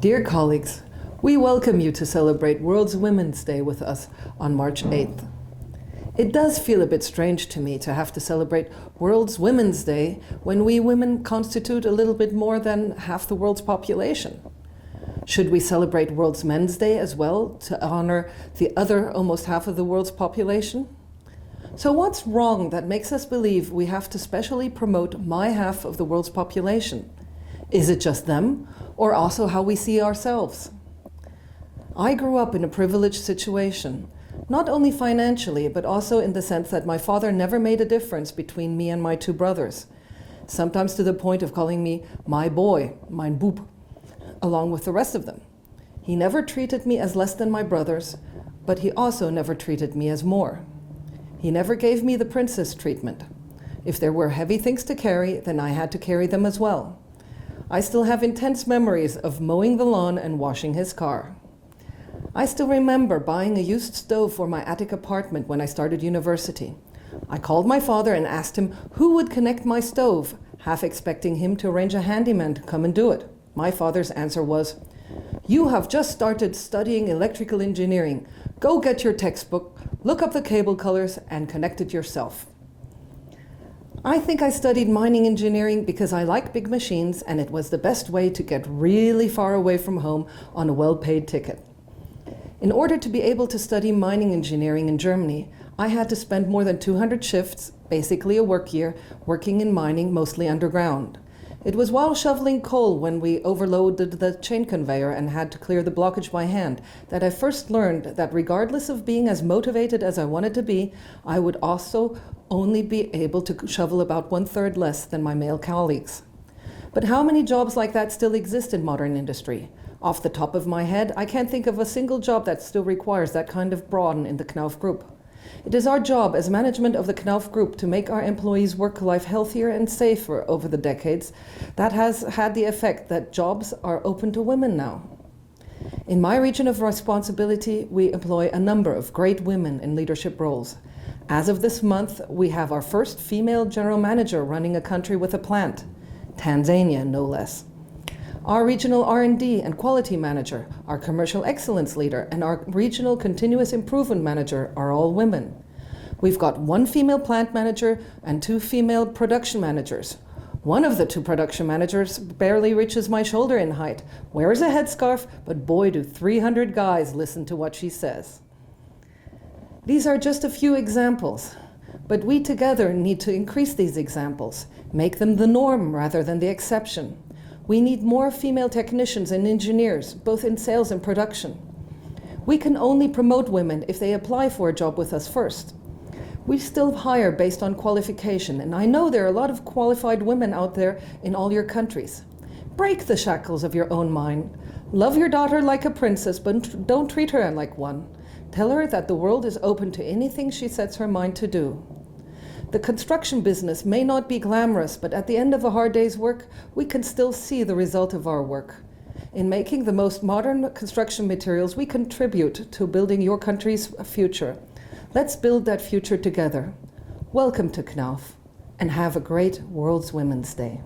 Dear colleagues, we welcome you to celebrate World Women's Day with us on March 8th. It does feel a bit strange to me to have to celebrate World Women's Day when we women constitute a little bit more than half the world's population. Should we celebrate World Men's Day as well to honor the other almost half of the world's population? So what's wrong that makes us believe we have to specially promote my half of the world's population? Is it just them, or also how we see ourselves? I grew up in a privileged situation, not only financially, but also in the sense that my father never made a difference between me and my two brothers, sometimes to the point of calling me my boy, mein Bub, along with the rest of them. He never treated me as less than my brothers, but he also never treated me as more. He never gave me the princess treatment. If there were heavy things to carry, then I had to carry them as well. I still have intense memories of mowing the lawn and washing his car. I still remember buying a used stove for my attic apartment when I started university. I called my father and asked him who would connect my stove, half expecting him to arrange a handyman to come and do it. My father's answer was, "You have just started studying electrical engineering. Go get your textbook, look up the cable colors, and connect it yourself." I think I studied mining engineering because I like big machines and it was the best way to get really far away from home on a well-paid ticket. In order to be able to study mining engineering in Germany, I had to spend more than 200 shifts, basically a work year, working in mining, mostly underground. It was while shoveling coal when we overloaded the chain conveyor and had to clear the blockage by hand that I first learned that regardless of being as motivated as I wanted to be, I would also only be able to shovel about 1/3 less than my male colleagues. But how many jobs like that still exist in modern industry? Off the top of my head, I can't think of a single job that still requires that kind of brawn in the KNAUF group. It is our job as management of the KNAUF group to make our employees' work life healthier and safer over the decades. That has had the effect that jobs are open to women now. In my region of responsibility, we employ a number of great women in leadership roles. As of this month, we have our first female general manager running a country with a plant, Tanzania no less. Our regional R&D and quality manager, our commercial excellence leader, and our regional continuous improvement manager are all women. We've got one female plant manager and 2 female production managers. One of the 2 production managers barely reaches my shoulder in height, wears a headscarf, but boy do 300 guys listen to what she says. These are just a few examples, but we together need to increase these examples, make them the norm rather than the exception. We need more female technicians and engineers, both in sales and production. We can only promote women if they apply for a job with us first. We still hire based on qualification, and I know there are a lot of qualified women out there in all your countries. Break the shackles of your own mind. Love your daughter like a princess, but don't treat her like one. Tell her that the world is open to anything she sets her mind to do. The construction business may not be glamorous, but at the end of a hard day's work, we can still see the result of our work. In making the most modern construction materials, we contribute to building your country's future. Let's build that future together. Welcome to KNAUF, and have a great World Women's Day.